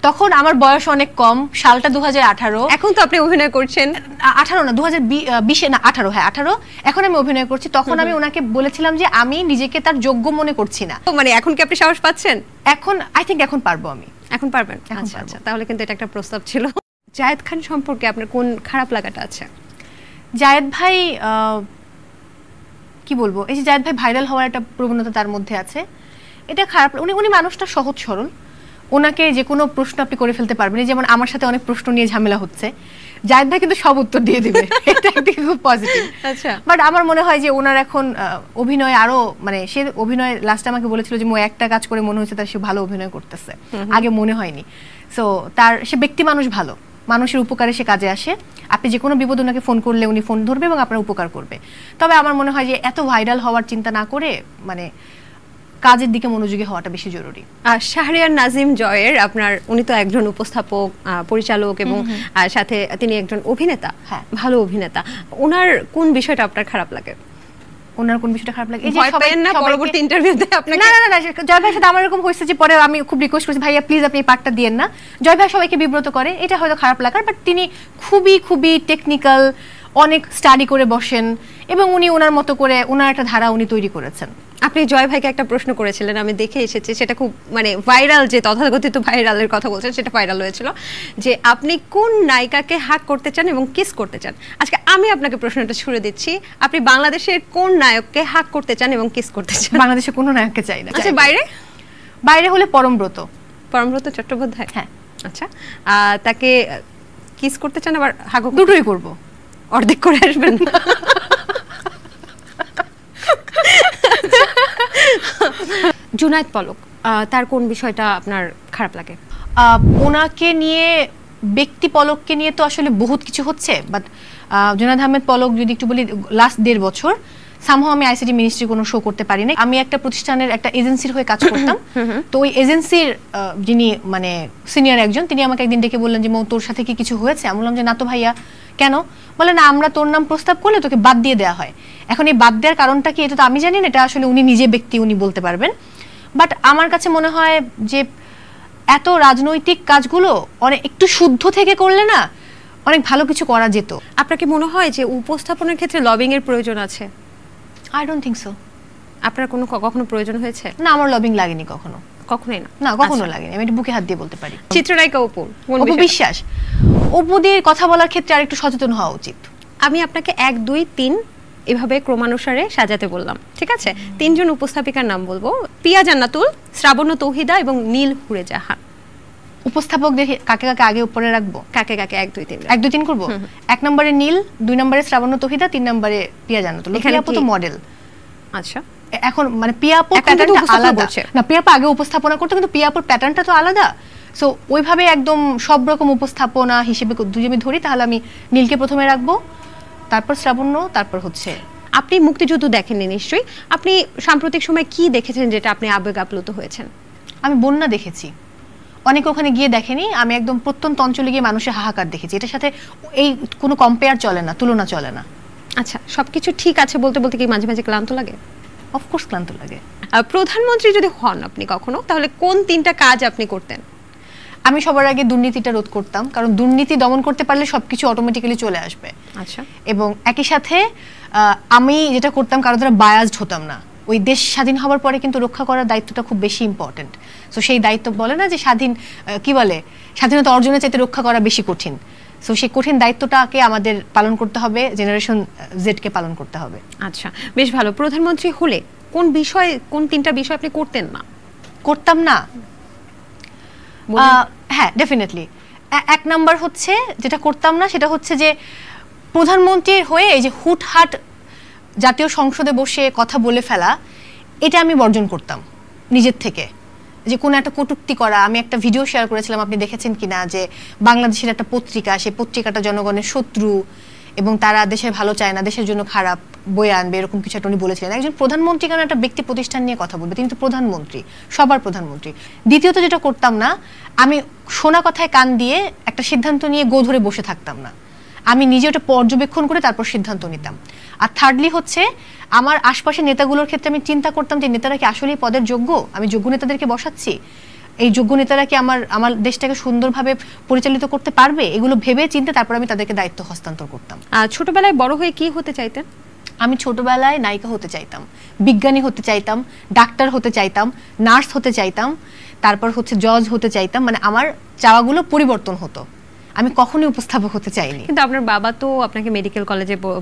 তখন আমার বয়স অনেক কম, সালটা 2018। এখন তো আপনি অভিনয় করছেন 18 না 2020 না 18, হ্যাঁ 18। এখন আমি অভিনয় করছি। তখন আমি ওনাকে বলেছিলাম যে আমি নিজেকে তার যোগ্য মনে করছি না। মানে এখন কি আপনি সাহস পাচ্ছেন? এখন আই থিংক এখন পারবো আমি। এখন পারবেন? আচ্ছা আচ্ছা, তাহলে কিন্তু এটা একটা প্রস্তাব ছিল। জায়েদ খান সম্পর্কে আপনার কোন খারাপ লাগাটা আছে? জায়েদ ভাই কি বলবো, এই যে জায়েদ ভাই ভাইরাল হওয়ার একটা প্রবণতা তার মধ্যে আছে, এটা খারাপ। উনি মানুষটা সহজ সরল, ওনাকে যে কোনো প্রশ্ন আপনি করে ফেলতে পারবেন। যেমন আমার সাথে অনেক প্রশ্ন নিয়ে ঝামেলা হচ্ছে, জায়েদ ভাই কিন্তু সব উত্তর দিয়ে দিবে, এটা একদিকে খুব পজিটিভ। আচ্ছা, বাট আমার মনে হয় যে ওনার এখন অভিনয় আরো, মানে সে অভিনয় লাস্টে আমাকে বলেছিল যে একটা কাজ করে মনে হচ্ছে তার সে ভালো অভিনয় করতেছে, আগে মনে হয়নি। সো সে ব্যক্তি মানুষ ভালো, মানুষের উপকারে সে কাজে আসে। আপনি যে কোনো বিপদ ওনাকে ফোন করলে উনি ফোন ধরবে এবং আপনার উপকার করবে। তবে আমার মনে হয় যে এত ভাইরাল হওয়ার চিন্তা না করে মানে কাজের দিকে মনোযোগী হওয়াটা বেশি জরুরি। শাহরিয়ার নাজিম জয়ের উনি তো একজন উপস্থাপক, পরিচালক এবং সাথে তিনি একজন অভিনেতা, ভালো অভিনেতা। ওনার কোন বিষয়টা আপনার খারাপ লাগে? ওনার কোন বিষয়টা খারাপ লাগে? এই যে সবাই না পরবর্তী ইন্টারভিউতে আপনাকে না জয় ভাইয়ের সাথে আমার এরকম হয়েছে যে পরে আমি খুব রিকোয়েস্ট করেছি, ভাইয়া প্লিজ আপনি এই পার্টটা দিয়েন না। জয় ভাই সবাইকে বিব্রত করে, এটা হয়তো খারাপ লাগার, বাট তিনি খুবই টেকনিক্যাল, অনেক স্টাডি করে বসেন এবং উনি ওনার মতো করে ওনার একটা ধারা উনি তৈরি করেছেন। আপনি জয় ভাইকে একটা প্রশ্ন করেছিলেন, আমি দেখে এসেছি, সেটা খুব মানে ভাইরাল, যে তথাকথিত ভাইরালের কথা বলছেন সেটা ভাইরাল হয়েছিল, যে আপনি কোন নায়িকাকে হাগ করতে চান এবং কিস করতে চান। আজকে আমি আপনাকে প্রশ্নটা ছুড়ে দিচ্ছি, আপনি বাংলাদেশের কোন নায়ককে হাগ করতে চান এবং কিস করতে চান? বাংলাদেশের কোনো নায়ককে চাই না। আচ্ছা, বাইরে হলে পরমব্রত চট্টোপাধ্যায়। হ্যাঁ। আচ্ছা, তাকে কিস করতে চান আবার হাগ? দুটোই করব। অর্ধেক করে আসবেন? জুনায়েদ পলক, তার কোন বিষয়টা আপনার খারাপ লাগে? ওনাকে নিয়ে, ব্যক্তি পলককে নিয়ে তো আসলে বহুত কিছু হচ্ছে, বাট জুনায়েদ আহমেদ পলক যদি একটু বলি, লাস্ট 1.5 বছর সামহাও আমি আইসিটি মিনিস্ট্রি কোনো শো করতে পারি না। আমি একটা প্রতিষ্ঠানের একটা এজেন্সির হয়ে কাজ করতাম। তো ওই এজেন্সির যিনি মানে সিনিয়র একজন, তিনি আমাকে একদিন ডেকে বললেন যে মৌ তোর সাথে কি কিছু হয়েছে? আমি বললাম যে না তো ভাইয়া। কেন? বলে না, আমরা তোর নাম প্রস্তাব করলে তোকে বাদ দিয়ে দেওয়া হয়। এখন এই বাদ দেওয়ার কারণটা কি এটা তো আমি জানি না, এটা আসলে উনি নিজে ব্যক্তি, উনি বলতে পারবেন। বাট আমার কাছে মনে হয় যে এত রাজনৈতিক কাজগুলো অনেক একটু শুদ্ধ থেকে করলে না অনেক ভালো কিছু করা যেত। আপনার কি মনে হয় যে উপস্থাপনের ক্ষেত্রে লবিং এর প্রয়োজন আছে? I don't think so. আপনার কখনো প্রয়োজন হয়েছে? না, আমার লবিং লাগেনি কখনো। কখনোই না? না, কখনো লাগেনি। আমি বুকে হাত দিয়ে বলতে পারি। চিত্রনায়িকা অপু বিশ্বাস, অপুদের কথা বলার ক্ষেত্রে আর একটু সচেতন হওয়া উচিত। আমি আপনাকে 1, 2, 3 এভাবে ক্রমানুসারে সাজাতে বললাম, ঠিক আছে? 3 জন উপস্থাপিকার নাম বলবো, পিয়া জান্নাতুল, শ্রাবণ্য তৌহিদা এবং নীল হুরে জাহান। উপস্থাপকদের কাকে কাকে আগে উপরে রাখবো? কাকে 1, 2, 3? 1, 2, 3 করবো। 1 নম্বরে নীল, 2 নম্বরে শ্রাবণ্য তৌহিদা, 3 নম্বরে পিয়া জান্নাতুল। এখানে আপু তো মডেল। আচ্ছা, এখন মানে পিয়া আপুর প্যাটার্নটা আলাদা। না, পিয়া আপু আগে উপস্থাপনা করতো, কিন্তু পিয়া আপুর প্যাটার্নটা তো আলাদা। সো ওইভাবে একদম সব রকম উপস্থাপনা হিসেবে যদি আমি ধরি, তাহলে আমি নীলকে প্রথমে রাখবো, তারপর শ্রাবণ্য, তারপর হচ্ছে। আপনি মুক্তিযুদ্ধ দেখেননি নিশ্চয়ই, আপনি সাম্প্রতিক সময় কি দেখেছেন যেটা আপনি আবেগ আপ্লুত হয়েছেন? আমি বন্যা দেখেছি, অনেকে ওখানে গিয়ে দেখেনি, আমি একদম প্রত্যন্ত অঞ্চলে গিয়ে মানুষের হাহাকার দেখেছি। এটার সাথে এই কোনো কম্পেয়ার চলে না, তুলনা চলে না। আচ্ছা, সবকিছু ঠিক আছে বলতে বলতে কি মাঝে মাঝে ক্লান্ত লাগে? অফকোর্স ক্লান্ত লাগে। প্রধানমন্ত্রী যদি হন আপনি কখনো, তাহলে কোন 3টা কাজ আপনি করতেন? আমি সবার আগে দুর্নীতিটা রোধ করতাম, কারণ দুর্নীতি দমন করতে পারলে সবকিছু অটোমেটিক্যালি চলে আসবে। আচ্ছা, এবং একই সাথে আমি যেটা করতাম, কারো দ্বারা বায়াসড হতাম না। ওই দেশ স্বাধীন হওয়ার পরে কিন্তু রক্ষা করার দায়িত্বটা খুব বেশি ইম্পর্টেন্ট। সো সেই দায়িত্ব বলে না যে স্বাধীনতা অর্জনের চাইতে রক্ষা করা বেশি কঠিন। সো সেই কঠিন দায়িত্বটাকে আমাদের পালন করতে হবে, জেনারেশন জেডকে পালন করতে হবে। আচ্ছা, বেশ ভালো। প্রধানমন্ত্রী হলে কোন 3টা বিষয় আপনি করতেন না? করতাম না? হ্যাঁ, ডেফিনেটলি। 1 নাম্বার হচ্ছে যেটা করতাম না, সেটা হচ্ছে যে প্রধানমন্ত্রীর হয়ে এই যে হুটহাট জাতীয় সংসদে বসে কথা বলে ফেলা, এটা আমি বর্জন করতাম নিজের থেকে। যে কোনো একটা কটূক্তি করা, আমি একটা ভিডিও শেয়ার করেছিলাম, আপনি দেখেছেন কিনা, যে বাংলাদেশের একটা পত্রিকা, সেই পত্রিকাটা জনগণের শত্রু এবং তারা দেশের ভালো চায় না, দেশের জন্য খারাপ বয়ে আনবে, এরকম কিছু একটা উনি বলেছিলেন। একজন প্রধানমন্ত্রী কেন একটা ব্যক্তি প্রতিষ্ঠান নিয়ে কথা বলবে? তিনি তো প্রধানমন্ত্রী, সবার প্রধানমন্ত্রী। দ্বিতীয়ত যেটা করতাম না, আমি শোনা কথায় কান দিয়ে একটা সিদ্ধান্ত নিয়ে গো ধরে বসে থাকতাম না, আমি নিজে ওটা পর্যবেক্ষণ করে তারপর সিদ্ধান্ত নিতাম। আর থার্ডলি হচ্ছে আমার আশপাশের নেতাগুলোর ক্ষেত্রে আমি চিন্তা করতাম যে নেতারা কি আসলেই পদের যোগ্য, আমি যোগ্য নেতাদেরকে বসাচ্ছি। এই যোগ্য নেতারা কি আমার দেশটাকে সুন্দরভাবে পরিচালিত করতে পারবে, এগুলো ভেবে চিন্তে তারপর আমি তাদেরকে দায়িত্ব হস্তান্তর করতাম। ছোটবেলায় বড় হয়ে কি হতে চাইতেন? আমি ছোটবেলায় নায়িকা হতে চাইতাম, বিজ্ঞানী হতে চাইতাম, ডাক্তার হতে চাইতাম, নার্স হতে চাইতাম, তারপর হচ্ছে জজ হতে চাইতাম। মানে আমার চাওয়াগুলো পরিবর্তন হতো, আমি কখনোই উপস্থাপক হতে চাইনি। কিন্তু আপনার বাবা তো আপনাকে মেডিকেল কলেজে